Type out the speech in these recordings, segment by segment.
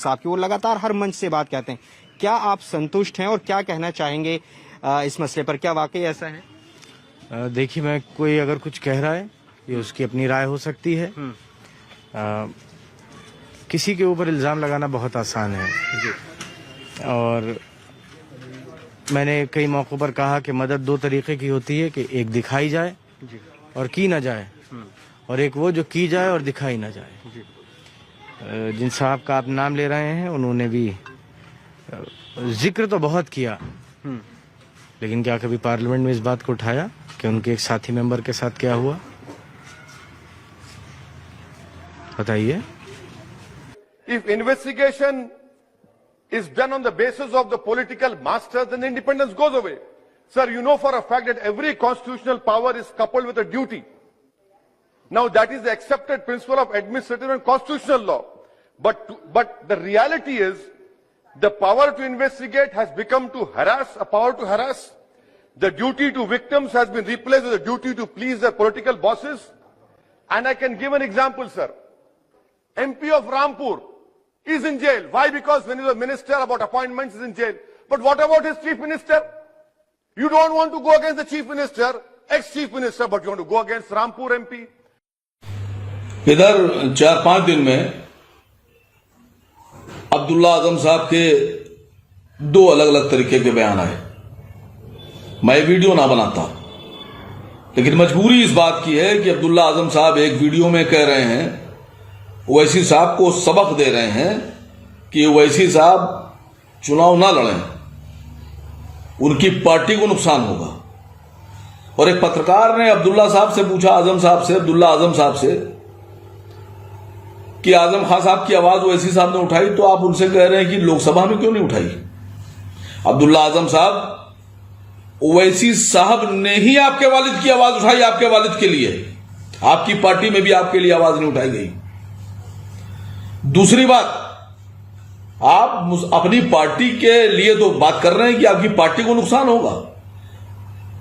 साहब की, वो लगातार हर मंच से बात कहते हैं। क्या आप संतुष्ट हैं और क्या कहना चाहेंगे इस मसले पर? क्या वाकई ऐसा है? देखिए, मैं कोई अगर कुछ कह रहा है ये उसकी अपनी राय हो सकती है। किसी के ऊपर इल्ज़ाम लगाना बहुत आसान है और मैंने कई मौक़ों पर कहा कि मदद दो तरीके की होती है कि एक दिखाई जाए और की ना जाए, और एक वो जो की जाए और दिखाई ना जाए। जिन साहब का आप नाम ले रहे हैं उन्होंने भी जिक्र तो बहुत किया, लेकिन क्या कभी पार्लियामेंट में इस बात को उठाया कि उनके एक साथी मेंबर के साथ क्या हुआ? बताइए। If investigation is done on the basis of the political masters, then independence goes away. Sir, you know for a fact that every constitutional power is coupled with a duty. Now that is the accepted principle of administrative and constitutional law. But the reality is the power to investigate has become a power to harass. The duty to victims has been replaced with the duty to please their political bosses. And I can give an example, sir. MP of Rampur is in jail. Why? Because when he was a minister about appointments, he is in jail. But what about his chief minister? You don't want to go against the chief minister, ex-chief minister, but you want to go against Rampur MP. इधर 4-5 दिन में अब्दुल्ला आजम साहब के 2 अलग अलग तरीके के बयान आए। मैं वीडियो ना बनाता, लेकिन मजबूरी इस बात की है कि अब्दुल्ला आजम साहब एक वीडियो में कह रहे हैं, ओवैसी साहब को सबक दे रहे हैं कि ओवैसी साहब चुनाव ना लड़ें, उनकी पार्टी को नुकसान होगा। और एक पत्रकार ने अब्दुल्ला साहब से पूछा, अब्दुल्ला आजम साहब से कि आजम खान साहब की आवाज ओवैसी साहब ने उठाई, तो आप उनसे कह रहे हैं कि लोकसभा में क्यों नहीं उठाई? अब्दुल्ला आजम साहब, ओवैसी साहब ने ही आपके वालिद की आवाज उठाई, आपके वालिद के लिए। आपकी पार्टी में भी आपके लिए आवाज नहीं उठाई गई। दूसरी बात, आप अपनी पार्टी के लिए तो बात कर रहे हैं कि आपकी पार्टी को नुकसान होगा,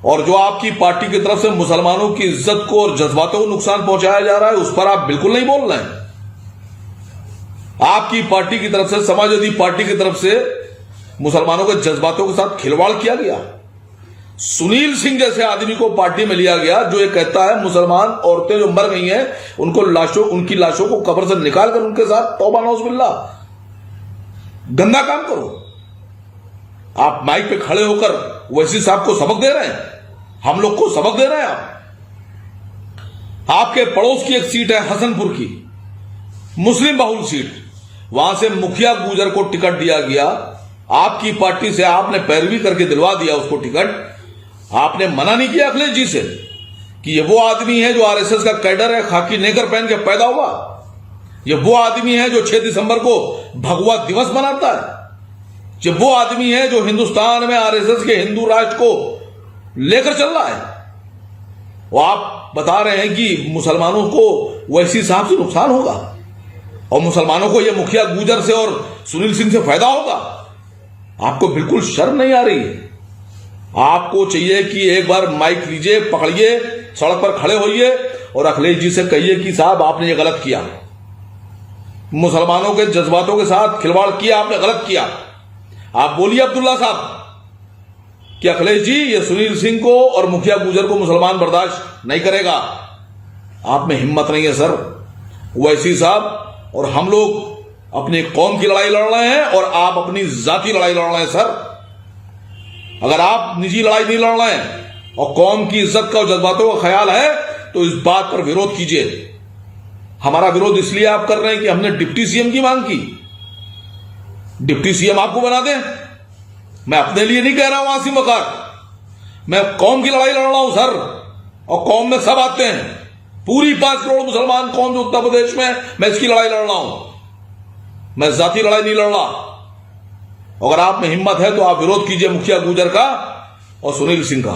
और जो आपकी पार्टी की तरफ से मुसलमानों की इज्जत को और जज्बातों को नुकसान पहुंचाया जा रहा है, उस पर आप बिल्कुल नहीं बोल रहे हैं। आपकी पार्टी की तरफ से, समाजवादी पार्टी की तरफ से मुसलमानों के जज्बातों के साथ खिलवाड़ किया गया। सुनील सिंह जैसे आदमी को पार्टी में लिया गया जो ये कहता है मुसलमान औरतें जो मर गई हैं उनकी लाशों को कब्र से निकालकर उनके साथ तौबा नौजुबिल्लाह, गंदा काम करो। आप माइक पे खड़े होकर ओवैसी साहब को सबक दे रहे हैं, हम लोग को सबक दे रहे हैं। आपके पड़ोस की एक सीट है हसनपुर की, मुस्लिम बहुल सीट, वहां से मुखिया गुजर को टिकट दिया गया। आपकी पार्टी से आपने पैरवी करके दिलवा दिया उसको टिकट। आपने मना नहीं किया अखिलेश जी से कि ये वो आदमी है जो आरएसएस का कैडर है, खाकी नेकर पहन के पैदा हुआ। ये वो आदमी है जो 6 दिसंबर को भगवा दिवस मनाता है। ये वो आदमी है जो हिंदुस्तान में आरएसएस के हिंदू राष्ट्र को लेकर चल रहा है। वो आप बता रहे हैं कि मुसलमानों को ओवैसी साहब से नुकसान होगा और मुसलमानों को यह मुखिया गुजर से और सुनील सिंह से फायदा होगा। आपको बिल्कुल शर्म नहीं आ रही है? आपको चाहिए कि एक बार माइक लीजिए, पकड़िए, सड़क पर खड़े होइए और अखिलेश जी से कहिए कि साहब आपने ये गलत किया, मुसलमानों के जज्बातों के साथ खिलवाड़ किया, आपने गलत किया। आप बोलिए अब्दुल्ला साहब कि अखिलेश जी ये सुनील सिंह को और मुखिया गुजर को मुसलमान बर्दाश्त नहीं करेगा। आप में हिम्मत नहीं है सर। ओवैसी साहब और हम लोग अपनी कौम की लड़ाई लड़ रहे हैं और आप अपनी जाती लड़ाई लड़ रहे हैं सर। अगर आप निजी लड़ाई नहीं लड़ रहे हैं और कौम की इज्जत का और जज्बातों का ख्याल है तो इस बात पर विरोध कीजिए। हमारा विरोध इसलिए आप कर रहे हैं कि हमने डिप्टी सीएम की मांग की। डिप्टी सीएम आपको बना दें। मैं अपने लिए नहीं कह रहा हूं आसिम वकार, मैं कौम की लड़ाई लड़ रहा हूं सर, और कौम में सब आते हैं। पूरी 5 करोड़ मुसलमान कौम जो उत्तर प्रदेश में, मैं इसकी लड़ाई लड़ रहा हूं। मैं जाती लड़ाई नहीं लड़ रहा। अगर आप में हिम्मत है तो आप विरोध कीजिए मुखिया गुजर का और सुनील सिंह का।